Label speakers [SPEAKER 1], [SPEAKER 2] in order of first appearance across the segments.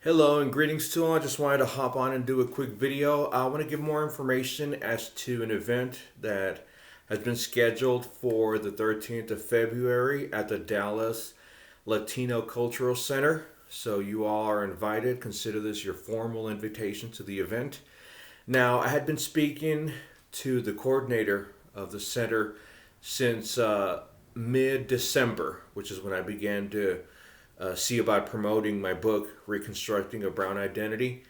[SPEAKER 1] Hello and greetings to all. I just wanted to hop on and do a quick video. I want to give more information as to an event that has been scheduled for the 13th of February at the Dallas Latino Cultural Center. So you all are invited. Consider this your formal invitation to the event. Now, I had been speaking to the coordinator of the center since mid-December, which is when I began to see about promoting my book, Reconstructing a Brown Identity.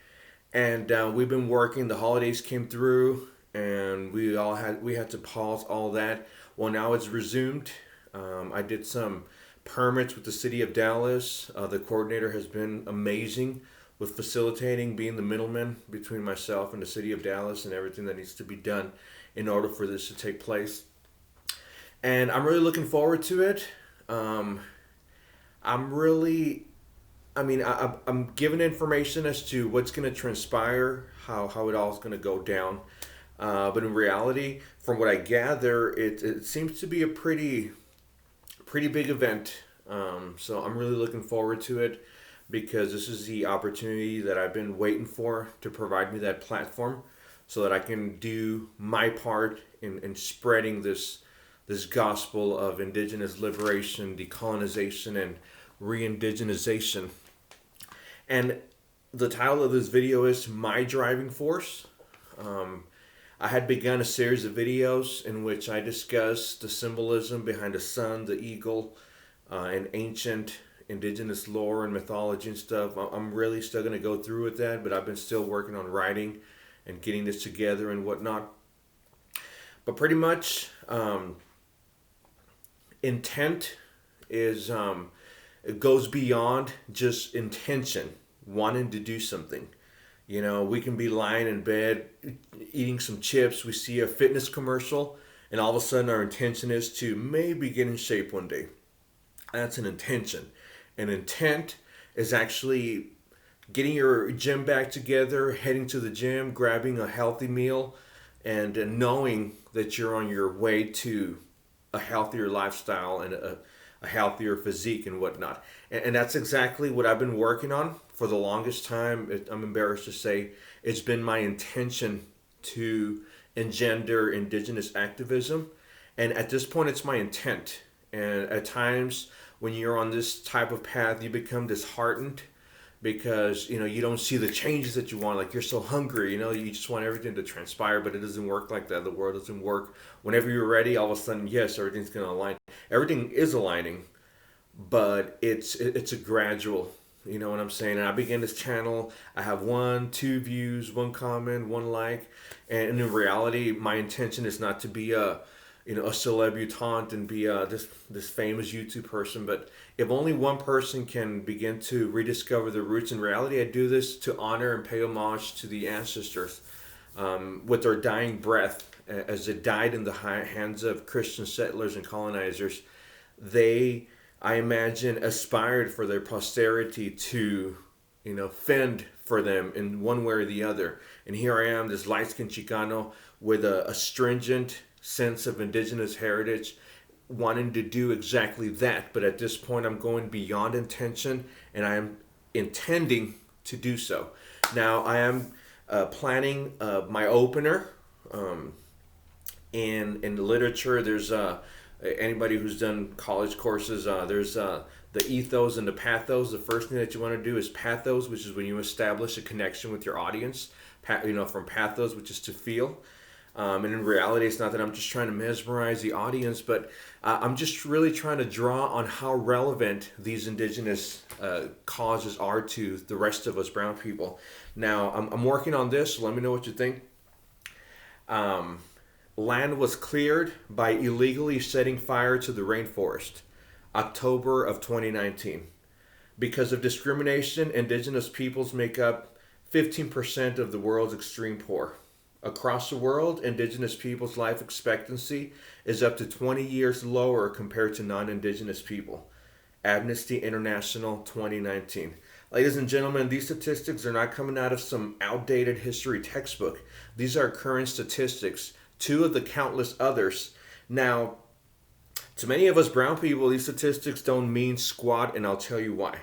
[SPEAKER 1] And we've been working. The holidays came through, and we had to pause all that. Well, now it's resumed. I did some permits with the city of Dallas. The coordinator has been amazing with facilitating, being the middleman between myself and the city of Dallas and everything that needs to be done in order for this to take place. And I'm really looking forward to it. I'm really, I'm given information as to what's going to transpire, how it all is going to go down. But in reality, from what I gather, it seems to be a pretty big event. So I'm really looking forward to it because this is the opportunity that I've been waiting for to provide me that platform so that I can do my part in spreading this gospel of indigenous liberation, decolonization, and re-indigenization. And the title of this video is My Driving Force. I had begun a series of videos in which I discussed the symbolism behind the sun, the eagle, and ancient indigenous lore and mythology and stuff. I'm really still going to go through with that, but I've been still working on writing and getting this together and whatnot. But pretty much, intent is it goes beyond just intention, wanting to do something. You know, we can be lying in bed eating some chips, we see a fitness commercial, and all of a sudden our intention is to maybe get in shape one day. That's an intention. An intent is actually getting your gym back together, heading to the gym, grabbing a healthy meal, and knowing that you're on your way to a healthier lifestyle and a healthier physique and whatnot. And that's exactly what I've been working on for the longest time. I'm embarrassed to say it's been my intention to engender indigenous activism. And at this point, it's my intent. And at times, when you're on this type of path, you become disheartened because you don't see the changes that you want. Like, you're so hungry, you just want everything to transpire, but it doesn't work like that. The world doesn't work. Whenever you're ready, all of a sudden, yes, everything's going to align. Everything is aligning, but it's a gradual, you know what I'm saying? And I began this channel, I have 1, 2 views, 1 comment, 1 like, and in reality, my intention is not to be a celebutante and be this famous YouTube person. But if only one person can begin to rediscover the roots, in reality, I do this to honor and pay homage to the ancestors with their dying breath, as it died in the hands of Christian settlers and colonizers. They, I imagine, aspired for their posterity to, fend for them in one way or the other. And here I am, this light-skinned Chicano with a stringent sense of indigenous heritage, wanting to do exactly that. But at this point, I'm going beyond intention, and I am intending to do so. Now, I am planning my opener. In literature, there's anybody who's done college courses, there's the ethos and the pathos. The first thing that you want to do is pathos, which is when you establish a connection with your audience. From pathos, which is to feel. And in reality, it's not that I'm just trying to mesmerize the audience, but I'm just really trying to draw on how relevant these indigenous causes are to the rest of us brown people. Now, I'm working on this, so let me know what you think. Land was cleared by illegally setting fire to the rainforest, October of 2019. Because of discrimination, indigenous peoples make up 15% of the world's extreme poor. Across the world, indigenous people's life expectancy is up to 20 years lower compared to non-indigenous people. Amnesty International 2019. Ladies and gentlemen, these statistics are not coming out of some outdated history textbook. These are current statistics, 2 of the countless others. Now, to many of us brown people, these statistics don't mean squat, and I'll tell you why.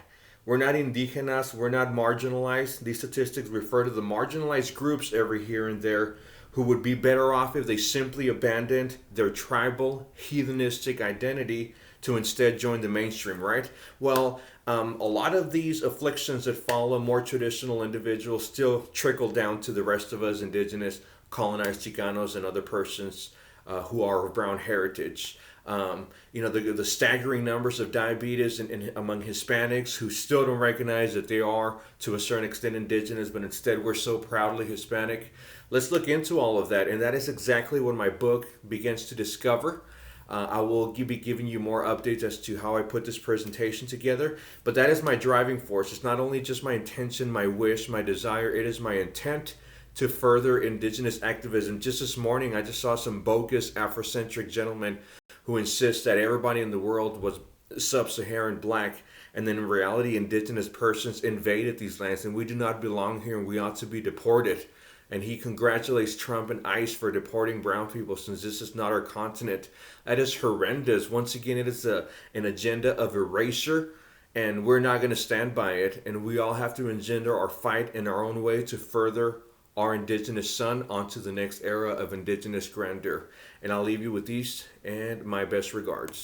[SPEAKER 1] We're not indigenous. We're not marginalized. These statistics refer to the marginalized groups every here and there who would be better off if they simply abandoned their tribal, heathenistic identity to instead join the mainstream, right? Well, a lot of these afflictions that follow more traditional individuals still trickle down to the rest of us, indigenous, colonized Chicanos, and other persons who are of brown heritage. The staggering numbers of diabetes among Hispanics who still don't recognize that they are, to a certain extent, indigenous, but instead we're so proudly Hispanic. Let's look into all of that, and that is exactly what my book begins to discover. I will be giving you more updates as to how I put this presentation together, but that is my driving force. It's not only just my intention, my wish, my desire, it is my intent to further indigenous activism. Just this morning, I just saw some bogus Afrocentric gentlemen who insist that everybody in the world was sub-Saharan black, and then in reality, indigenous persons invaded these lands, and we do not belong here, and we ought to be deported. And he congratulates Trump and ICE for deporting brown people since this is not our continent. That is horrendous. Once again, it is an agenda of erasure, and we're not going to stand by it. And we all have to engender our fight in our own way to further our indigenous son onto the next era of indigenous grandeur. And I'll leave you with these and my best regards.